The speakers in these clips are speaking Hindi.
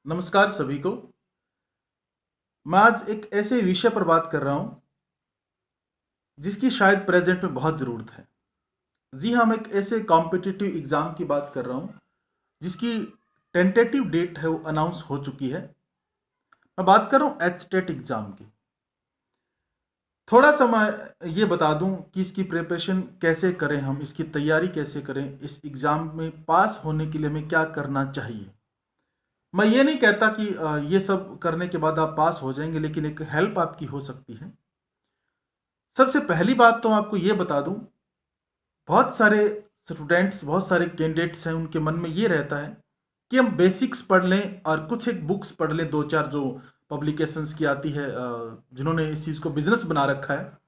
नमस्कार सभी को। मैं आज एक ऐसे विषय पर बात कर रहा हूं जिसकी शायद प्रेजेंट में बहुत ज़रूरत है। जी हाँ, मैं एक ऐसे कॉम्पिटिटिव एग्ज़ाम की बात कर रहा हूं जिसकी टेंटेटिव डेट है वो अनाउंस हो चुकी है। मैं बात कर रहा हूं एचटेट एग्ज़ाम की। थोड़ा सा मैं ये बता दूं कि इसकी प्रिपरेशन कैसे करें, हम इसकी तैयारी कैसे करें, इस एग्ज़ाम में पास होने के लिए हमें क्या करना चाहिए। मैं ये नहीं कहता कि ये सब करने के बाद आप पास हो जाएंगे, लेकिन एक हेल्प आपकी हो सकती है। सबसे पहली बात तो आपको ये बता दूं, बहुत सारे स्टूडेंट्स, बहुत सारे कैंडिडेट्स हैं, उनके मन में ये रहता है कि हम बेसिक्स पढ़ लें और कुछ एक बुक्स पढ़ लें, दो चार जो पब्लिकेशंस की आती है, जिन्होंने इस चीज़ को बिजनेस बना रखा है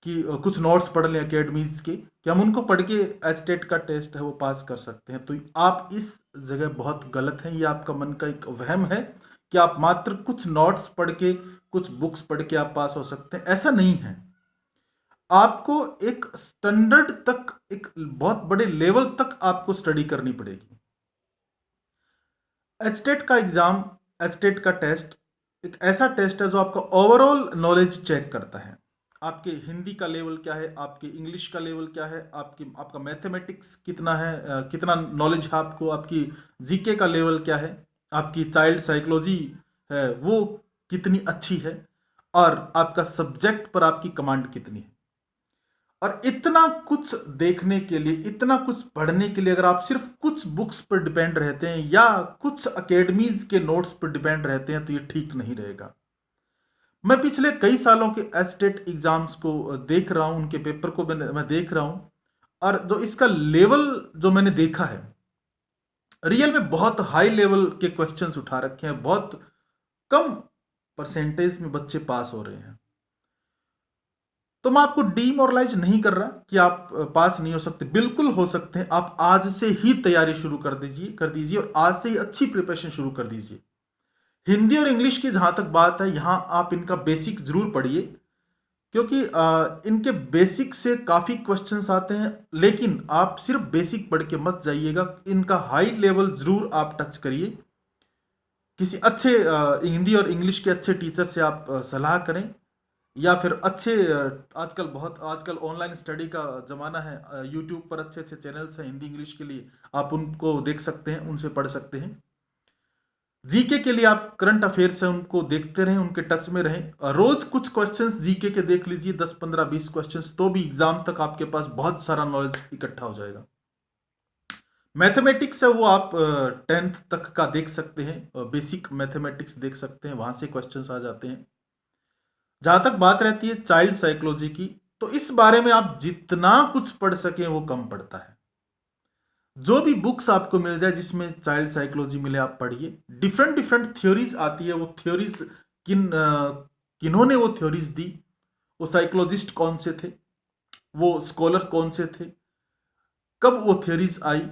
कि कुछ नोट्स पढ़ लें एकेडमीज के, कि हम उनको पढ़ के एचटेट का टेस्ट है वो पास कर सकते हैं। तो आप इस जगह बहुत गलत हैं। ये आपका मन का एक वहम है कि आप मात्र कुछ नोट्स पढ़ के, कुछ बुक्स पढ़ के आप पास हो सकते हैं। ऐसा नहीं है। आपको एक स्टैंडर्ड तक, एक बहुत बड़े लेवल तक आपको स्टडी करनी पड़ेगी। एचटेट का एग्जाम, एचटेट का टेस्ट एक ऐसा टेस्ट है जो आपका ओवरऑल नॉलेज चेक करता है। आपके हिंदी का लेवल क्या है, आपके इंग्लिश का लेवल क्या है, आपका मैथमेटिक्स कितना है, कितना नॉलेज है आपको, आपकी जीके का लेवल क्या है, आपकी चाइल्ड साइकोलॉजी है वो कितनी अच्छी है, और आपका सब्जेक्ट पर आपकी कमांड कितनी है। और इतना कुछ देखने के लिए, इतना कुछ पढ़ने के लिए, अगर आप सिर्फ कुछ बुक्स पर डिपेंड रहते हैं या कुछ अकेडमीज के नोट्स पर डिपेंड रहते हैं तो ये ठीक नहीं रहेगा। मैं पिछले कई सालों के एचटेट एग्जाम्स को देख रहा हूं, उनके पेपर को मैं देख रहा हूं, और जो इसका लेवल जो मैंने देखा है, रियल में बहुत हाई लेवल के क्वेश्चंस उठा रखे हैं। बहुत कम परसेंटेज में बच्चे पास हो रहे हैं। तो मैं आपको डीमोरलाइज नहीं कर रहा कि आप पास नहीं हो सकते, बिल्कुल हो सकते हैं। आप आज से ही तैयारी शुरू कर दीजिए और आज से ही अच्छी प्रिपरेशन शुरू कर दीजिए। हिंदी और इंग्लिश की जहां तक बात है, यहां आप इनका बेसिक जरूर पढ़िए, क्योंकि इनके बेसिक से काफी क्वेश्चंस आते हैं। लेकिन आप सिर्फ बेसिक पढ़ के मत जाइएगा, इनका हाई लेवल जरूर आप टच करिए। किसी अच्छे हिंदी और इंग्लिश के अच्छे टीचर से आप सलाह करें, या फिर अच्छे आजकल ऑनलाइन स्टडी का ज़माना है। यूट्यूब पर अच्छे अच्छे चैनल्स हैं हिंदी इंग्लिश के लिए, आप उनको देख सकते हैं, उनसे पढ़ सकते हैं। जीके के लिए आप करंट अफेयर्स हैं उनको देखते रहें, उनके टच में रहें। रोज कुछ क्वेश्चंस जीके के देख लीजिए, 10 15 20 क्वेश्चंस, तो भी एग्जाम तक आपके पास बहुत सारा नॉलेज इकट्ठा हो जाएगा। मैथमेटिक्स है वो आप 10th तक का देख सकते हैं, बेसिक मैथमेटिक्स देख सकते हैं, वहां से क्वेश्चंस आ जाते हैं। जहां तक बात रहती है चाइल्ड साइकोलॉजी की, तो इस बारे में आप जितना कुछ पढ़ सकें वो कम पड़ता है। जो भी बुक्स आपको मिल जाए जिसमें चाइल्ड साइकोलॉजी मिले, आप पढ़िए। डिफरेंट डिफरेंट थ्योरीज आती है, वो थ्योरीज किन्होंने वो थ्योरीज दी, वो साइकोलॉजिस्ट कौन से थे, वो स्कॉलर कौन से थे, कब वो थ्योरीज आई,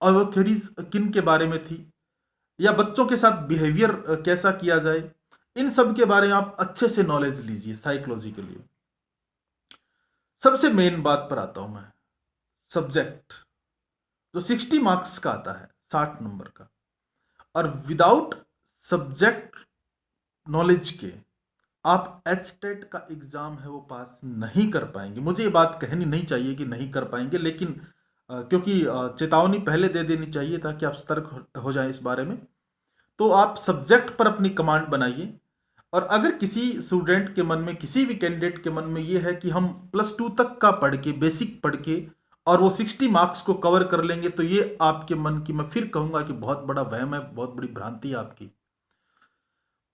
और वो थ्योरीज किन के बारे में थी, या बच्चों के साथ बिहेवियर कैसा किया जाए, इन सब के बारे में आप अच्छे से नॉलेज लीजिए साइकोलॉजी के लिए। सबसे मेन बात पर आता हूं मैं, सब्जेक्ट जो 60 मार्क्स का आता है, 60 नंबर का, और विदाउट सब्जेक्ट नॉलेज के आप एचटेट का एग्जाम है वो पास नहीं कर पाएंगे। मुझे ये बात कहनी नहीं चाहिए कि नहीं कर पाएंगे, लेकिन क्योंकि चेतावनी पहले दे देनी चाहिए ताकि आप सतर्क हो जाएं इस बारे में। तो आप सब्जेक्ट पर अपनी कमांड बनाइए। और अगर किसी स्टूडेंट के मन में, किसी भी कैंडिडेट के मन में ये है कि हम +2 तक का पढ़ के, बेसिक पढ़ के, और वो 60 मार्क्स को कवर कर लेंगे, तो ये आपके मन की, मैं फिर कहूंगा कि बहुत बड़ा वहम है, बहुत बड़ी भ्रांति है आपकी।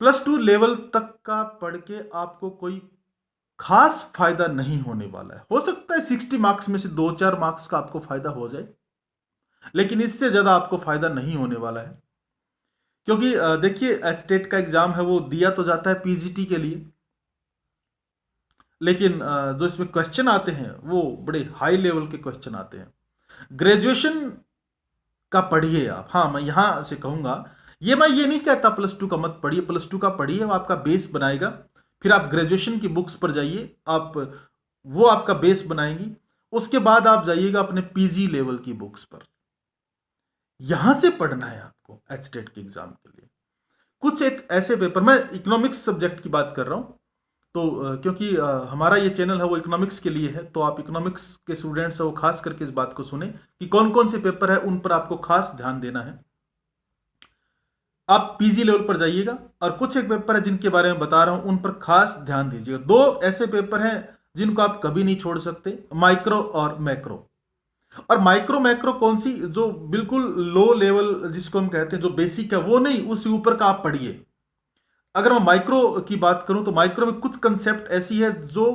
+2 लेवल तक का पढ़ के आपको कोई खास फायदा नहीं होने वाला है। हो सकता है 60 मार्क्स में से 2 4 मार्क्स का आपको फायदा हो जाए, लेकिन इससे ज्यादा आपको फायदा नहीं होने वाला है। क्योंकि देखिए, एचटेट का एग्जाम है वो दिया तो जाता है पीजीटी के लिए, लेकिन जो इसमें क्वेश्चन आते हैं वो बड़े हाई लेवल के क्वेश्चन आते हैं। ग्रेजुएशन का पढ़िए आप। हाँ, मैं यहां से कहूंगा, मैं ये नहीं कहता +2 का मत पढ़िए, +2 का पढ़िए, वो आपका बेस बनाएगा। फिर आप ग्रेजुएशन की बुक्स पर जाइए, आप वो आपका बेस बनाएंगी। उसके बाद आप जाइएगा अपने पीजी लेवल की बुक्स पर। यहां से पढ़ना है आपको एचटेट के एग्जाम के लिए। कुछ एक ऐसे पेपर, मैं इकोनॉमिक्स सब्जेक्ट की बात कर रहा हूँ, तो क्योंकि हमारा ये चैनल है वो इकोनॉमिक्स के लिए है, तो आप इकोनॉमिक्स के स्टूडेंट्स हैं वो खास करके इस बात को सुने कि कौन कौन से पेपर है उन पर आपको खास ध्यान देना है। आप पीजी लेवल पर जाइएगा और कुछ एक पेपर है जिनके बारे में बता रहा हूं उन पर खास ध्यान दीजिएगा। दो ऐसे पेपर हैं जिनको आप कभी नहीं छोड़ सकते, माइक्रो और मैक्रो। और माइक्रो मैक्रो कौन सी, जो बिल्कुल लो लेवल जिसको हम कहते हैं, जो बेसिक है वो नहीं, उससे ऊपर का आप पढ़िए। अगर मैं माइक्रो की बात करूं तो माइक्रो में कुछ कंसेप्ट ऐसी है जो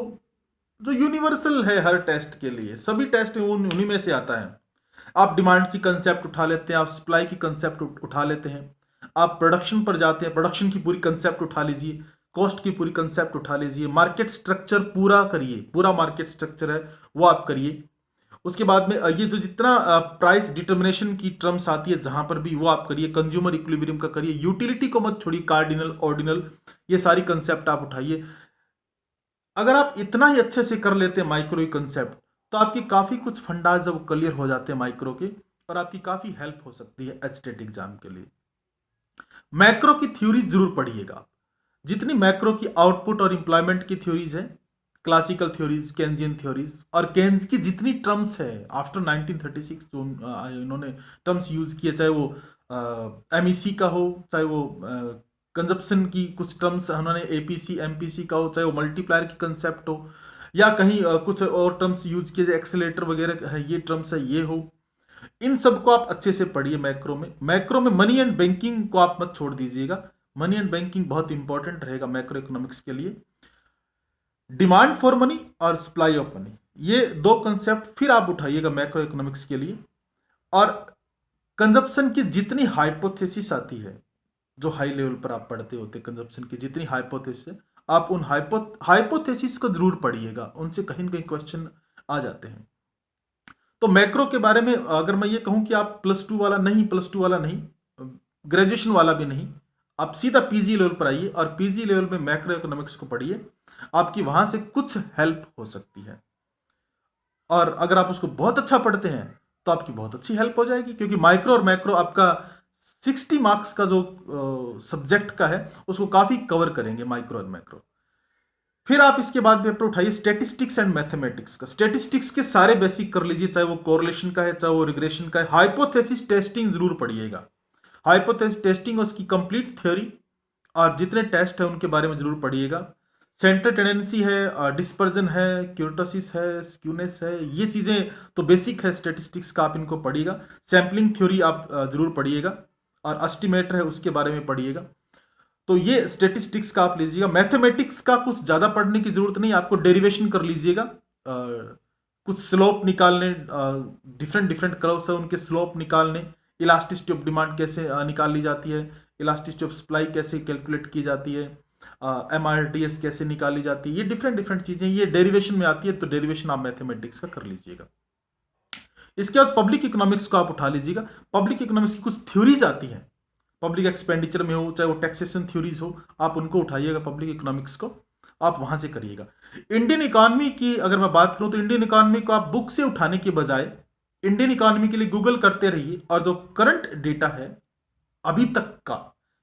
जो यूनिवर्सल है हर टेस्ट के लिए, सभी टेस्ट उन्हीं में से आता है। आप डिमांड की कंसेप्ट उठा लेते हैं, आप सप्लाई की कंसेप्ट उठा लेते हैं, आप प्रोडक्शन पर जाते हैं, प्रोडक्शन की पूरी कंसेप्ट उठा लीजिए, कॉस्ट की पूरी कंसेप्ट उठा लीजिए, मार्केट स्ट्रक्चर पूरा करिए, पूरा मार्केट स्ट्रक्चर है वो आप करिए। उसके बाद में ये जो जितना प्राइस डिटर्मिनेशन की टर्म्स आती है जहां पर भी, वो आप करिए, कंज्यूमर इक्विलिब्रियम का करिए, यूटिलिटी को मत छोड़िए, कार्डिनल ऑर्डिनल, ये सारी कंसेप्ट आप उठाइए। अगर आप इतना ही अच्छे से कर लेते हैं माइक्रो कंसेप्ट, तो आपकी काफी कुछ फंडाज जब क्लियर हो जाते हैं माइक्रो के, और आपकी काफी हेल्प हो सकती है एचटेट एग्जाम के लिए। मैक्रो की थ्योरी जरूर पढ़िएगा, जितनी मैक्रो की आउटपुट और इंप्लॉयमेंट की थ्योरीज है, क्लासिकल थ्योरीज, केन्जियन थ्योरीज, और केन्स की जितनी टर्म्स है आफ्टर 1936 जो इन्होंने टर्म्स यूज किए, चाहे वो एमईसी का हो, चाहे वो कंजप्शन की कुछ टर्म्स उन्होंने एपीसी एमपीसी का हो, चाहे वो मल्टीप्लायर की कंसेप्ट हो, या कहीं कुछ और टर्म्स यूज किए एक्सेलेटर वगैरह है, ये टर्म्स है ये हो, इन सबको आप अच्छे से पढ़िए। मैक्रो में मनी एंड बैंकिंग को आप मत छोड़ दीजिएगा, मनी एंड बैंकिंग बहुत इंपॉर्टेंट रहेगा मैक्रो इकोनॉमिक्स के लिए। डिमांड फॉर मनी और सप्लाई ऑफ मनी, ये दो कंसेप्ट फिर आप उठाइएगा मैक्रो इकोनॉमिक्स के लिए। और कंजप्शन की जितनी हाइपोथेसिस आती है, जो हाई लेवल पर आप पढ़ते होते, कंजप्शन की जितनी हाइपोथेसिस है, आप उन हाइपोथेसिस को जरूर पढ़िएगा, उनसे कहीं ना कहीं क्वेश्चन आ जाते हैं। तो मैक्रो के बारे में अगर मैं ये कहूं कि आप प्लस टू वाला नहीं, ग्रेजुएशन वाला भी नहीं, आप सीधा पीजी लेवल पर आइए और पीजी लेवल में मैक्रो इकोनॉमिक्स को पढ़िए, आपकी वहां से कुछ हेल्प हो सकती है। और अगर आप उसको बहुत अच्छा पढ़ते हैं तो आपकी बहुत अच्छी हेल्प हो जाएगी, क्योंकि माइक्रो और मैक्रो आपका 60 मार्क्स का जो सब्जेक्ट का है उसको काफी कवर करेंगे माइक्रो और मैक्रो। फिर आप इसके बाद पेपर उठाइए स्टैटिस्टिक्स एंड मैथमेटिक्स का। स्टैटिस्टिक्स के सारे बेसिक कर लीजिए, चाहे वो कोरिलेशन का है, चाहे वो रिग्रेशन का है। हाइपोथेसिस टेस्टिंग जरूर पढ़िएगा, हाइपोथेसिस टेस्टिंग उसकी कंप्लीट थ्योरी और जितने टेस्ट है उनके बारे में जरूर पढ़िएगा। सेंटर टेंडेंसी है, डिस्पर्जन है, क्यूर्टोसिस है, स्क्यूनेस है, ये चीजें तो बेसिक है स्टैटिस्टिक्स का, आप इनको पढ़िएगा। सैम्पलिंग थ्योरी आप जरूर पढ़िएगा, और एस्टिमेटर है उसके बारे में पढ़िएगा। तो ये स्टेटिस्टिक्स का आप लीजिएगा। मैथमेटिक्स का कुछ ज्यादा पढ़ने की जरूरत नहीं, आपको डेरिवेशन कर लीजिएगा, कुछ स्लोप निकालने, डिफरेंट डिफरेंट कर्व्स है उनके स्लोप निकालने, इलास्टिसिटी ऑफ डिमांड कैसे निकाल ली जाती है, इलास्टिसिटी ऑफ सप्लाई कैसे कैलकुलेट की जाती है, MRDS कैसे निकाली जाती है, ये डिफरेंट डिफरेंट चीजें ये डेरिवेशन में आती है, तो डेरिवेशन आप मैथमेटिक्स का कर लीजिएगा। इसके बाद पब्लिक इकोनॉमिक्स को आप उठा लीजिएगा। पब्लिक इकोनॉमिक्स की कुछ थ्योरीज आती हैं, पब्लिक एक्सपेंडिचर में हो, चाहे वो टैक्सेशन थ्योरीज हो, आप उनको उठाइएगा, पब्लिक इकोनॉमिक्स को आप वहां से करिएगा। इंडियन इकोनॉमी की अगर मैं बात करूं तो इंडियन इकोनॉमी को आप बुक से उठाने के बजाय इंडियन इकोनॉमी के लिए गूगल करते रहिए, और जो करंट डेटा है अभी तक का,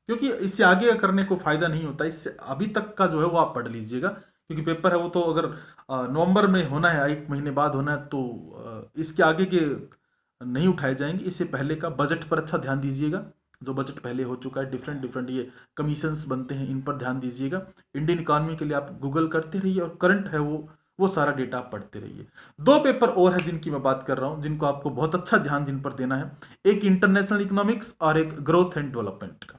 क्योंकि इससे आगे करने को फायदा नहीं होता, इससे अभी तक का जो है वो आप पढ़ लीजिएगा, क्योंकि पेपर है वो तो अगर नवंबर में होना है, 1 महीने बाद होना है, तो इसके आगे के नहीं उठाए जाएंगे। इससे पहले का बजट पर अच्छा ध्यान दीजिएगा, जो बजट पहले हो चुका है, डिफरेंट डिफरेंट ये कमीशंस बनते हैं, इन पर ध्यान दीजिएगा। इंडियन इकोनॉमी के लिए आप गूगल करते रहिए, और करंट है वो सारा डेटा आप पढ़ते रहिए। दो पेपर और है जिनकी मैं बात कर रहा हूं, जिनको आपको बहुत अच्छा ध्यान जिन पर देना है, एक इंटरनेशनल इकोनॉमिक्स और एक ग्रोथ एंड डेवलपमेंट का।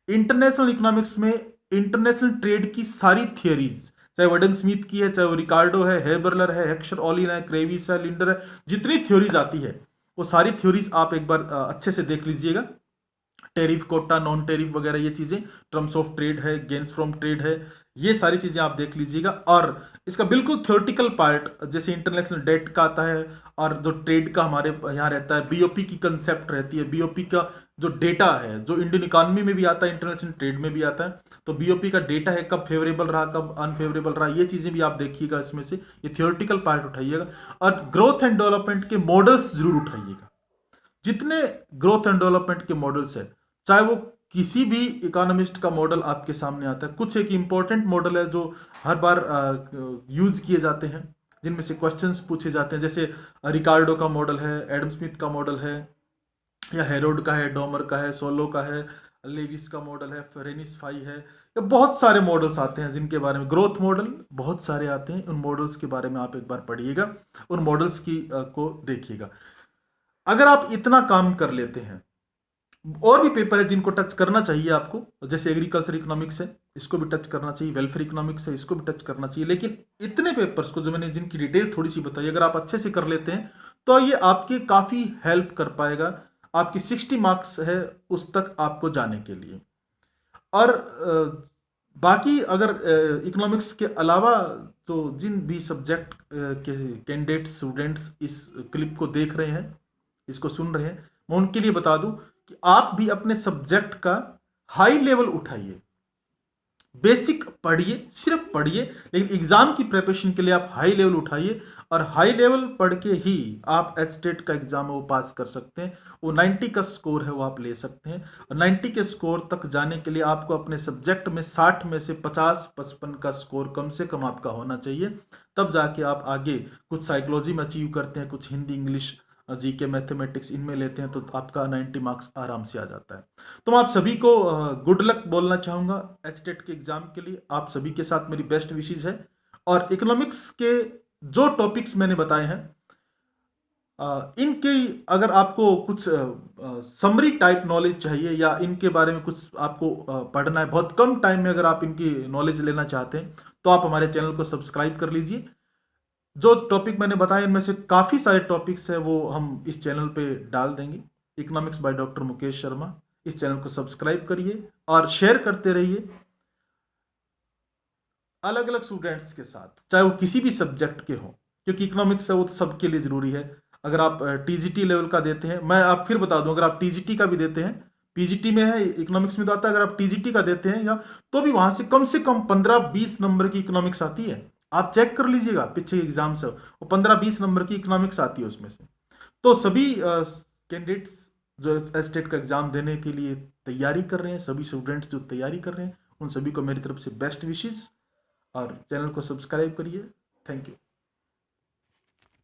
इंटरनेशनल इकोनॉमिक्स में इंटरनेशनल ट्रेड की सारी थियरीज, चाहे वर्डन स्मिथ की है, चाहे वो रिकार्डो है, हेबरलर है, हेक्सर ऑलिन है, क्रेविस है, लिंडर है, जितनी थ्योरीज आती है वो सारी थ्योरीज आप एक बार अच्छे से देख लीजिएगा। टेरिफ, कोटा, नॉन टेरिफ वगैरह ये चीजें, टर्म्स ऑफ ट्रेड है, गेन्स फ्रॉम ट्रेड है, ये सारी चीजें आप देख लीजिएगा। और इसका बिल्कुल थ्योरेटिकल पार्ट, जैसे इंटरनेशनल डेट का आता है, और जो ट्रेड का हमारे यहाँ रहता है, बीओपी की कंसेप्ट रहती है, बीओपी का जो डेटा है, जो इंडियन इकोनॉमी में भी आता है, इंटरनेशनल ट्रेड में भी आता है, तो बीओपी का डेटा है, कब फेवरेबल रहा, कब अनफेवरेबल रहा, ये चीजें भी आप देखिएगा, इसमें से ये थ्योरेटिकल पार्ट उठाइएगा। और ग्रोथ एंड डेवलपमेंट के मॉडल्स जरूर उठाइएगा, जितने ग्रोथ एंड डेवलपमेंट के मॉडल्स है, चाहे वो किसी भी इकोनॉमिस्ट का मॉडल आपके सामने आता है। कुछ एक इम्पोर्टेंट मॉडल है जो हर बार यूज किए जाते हैं, जिनमें से क्वेश्चंस पूछे जाते हैं, जैसे रिकार्डो का मॉडल है, एडम स्मिथ का मॉडल है, या हेरोड का है, डोमर का है, सोलो का है, लेविस का मॉडल है, फेरेनिस फाई है, या बहुत सारे मॉडल्स आते हैं जिनके बारे में, ग्रोथ मॉडल बहुत सारे आते हैं। उन मॉडल्स के बारे में आप एक बार पढ़िएगा, उन मॉडल्स की को देखिएगा। अगर आप इतना काम कर लेते हैं, और भी पेपर है जिनको टच करना चाहिए आपको, जैसे एग्रीकल्चर इकोनॉमिक्स है, इसको भी टच करना चाहिए, वेलफेयर इकोनॉमिक्स है, इसको भी टच करना चाहिए। लेकिन इतने पेपर्स को जो मैंने जिनकी डिटेल थोड़ी सी बताई, अगर आप अच्छे से कर लेते हैं तो ये आपके काफ़ी हेल्प कर पाएगा, आपकी 60 मार्क्स है उस तक आपको जाने के लिए। और बाकी अगर इकोनॉमिक्स के अलावा तो जिन भी सब्जेक्ट के कैंडिडेट स्टूडेंट्स इस क्लिप को देख रहे हैं, इसको सुन रहे हैं, मैं उनके लिए बता दूं कि आप भी अपने सब्जेक्ट का हाई लेवल उठाइए, बेसिक पढ़िए, सिर्फ पढ़िए, लेकिन एग्जाम की प्रिपरेशन के लिए आप हाई लेवल उठाइए, और हाई लेवल पढ़ के ही आप एचटेट का एग्जाम है वो पास कर सकते हैं। वो 90 का स्कोर है वो आप ले सकते हैं, और 90 के स्कोर तक जाने के लिए आपको अपने सब्जेक्ट में 60 में से 50-55 का स्कोर कम से कम आपका होना चाहिए। तब जाके आप आगे कुछ साइकोलॉजी में अचीव करते हैं, कुछ हिंदी, इंग्लिश, जीके, मैथमेटिक्स इनमें लेते हैं, तो आपका 90 मार्क्स आराम से आ जाता है। तो मैं आप सभी को गुड लक बोलना चाहूँगा एचटेट के एग्जाम के लिए। आप सभी के साथ मेरी बेस्ट विशेज है। और इकोनॉमिक्स के जो टॉपिक्स मैंने बताए हैं, इनकी अगर आपको कुछ समरी टाइप नॉलेज चाहिए, या इनके बारे में कुछ आपको पढ़ना है बहुत कम टाइम में, अगर आप इनकी नॉलेज लेना चाहते हैं, तो आप हमारे चैनल को सब्सक्राइब कर लीजिए। जो टॉपिक मैंने बताया इनमें से काफ़ी सारे टॉपिक्स हैं वो हम इस चैनल पे डाल देंगे। Economics by doctor Mukesh Sharma, इस चैनल को सब्सक्राइब करिए और शेयर करते रहिए अलग अलग स्टूडेंट्स के साथ, चाहे वो किसी भी सब्जेक्ट के हों, क्योंकि इकोनॉमिक्स है वो तो सबके लिए ज़रूरी है। अगर आप टीजीटी लेवल का देते हैं, मैं आप फिर बता दूं, अगर आप टीजीटी का भी देते हैं, पीजीटी में है, इकोनॉमिक्स में तो आता है, अगर आप टीजीटी का देते हैं या, तो भी वहां से कम 15-20 नंबर की इकोनॉमिक्स आती है। आप चेक कर लीजिएगा पीछे एग्जाम से, वो 15-20 नंबर की इकोनॉमिक्स आती है उसमें से। तो सभी कैंडिडेट्स जो एस्टेट का एग्जाम देने के लिए तैयारी कर रहे हैं, सभी स्टूडेंट्स जो तैयारी कर रहे हैं, उन सभी को मेरी तरफ से बेस्ट विशेस, और चैनल को सब्सक्राइब करिए। Thank you.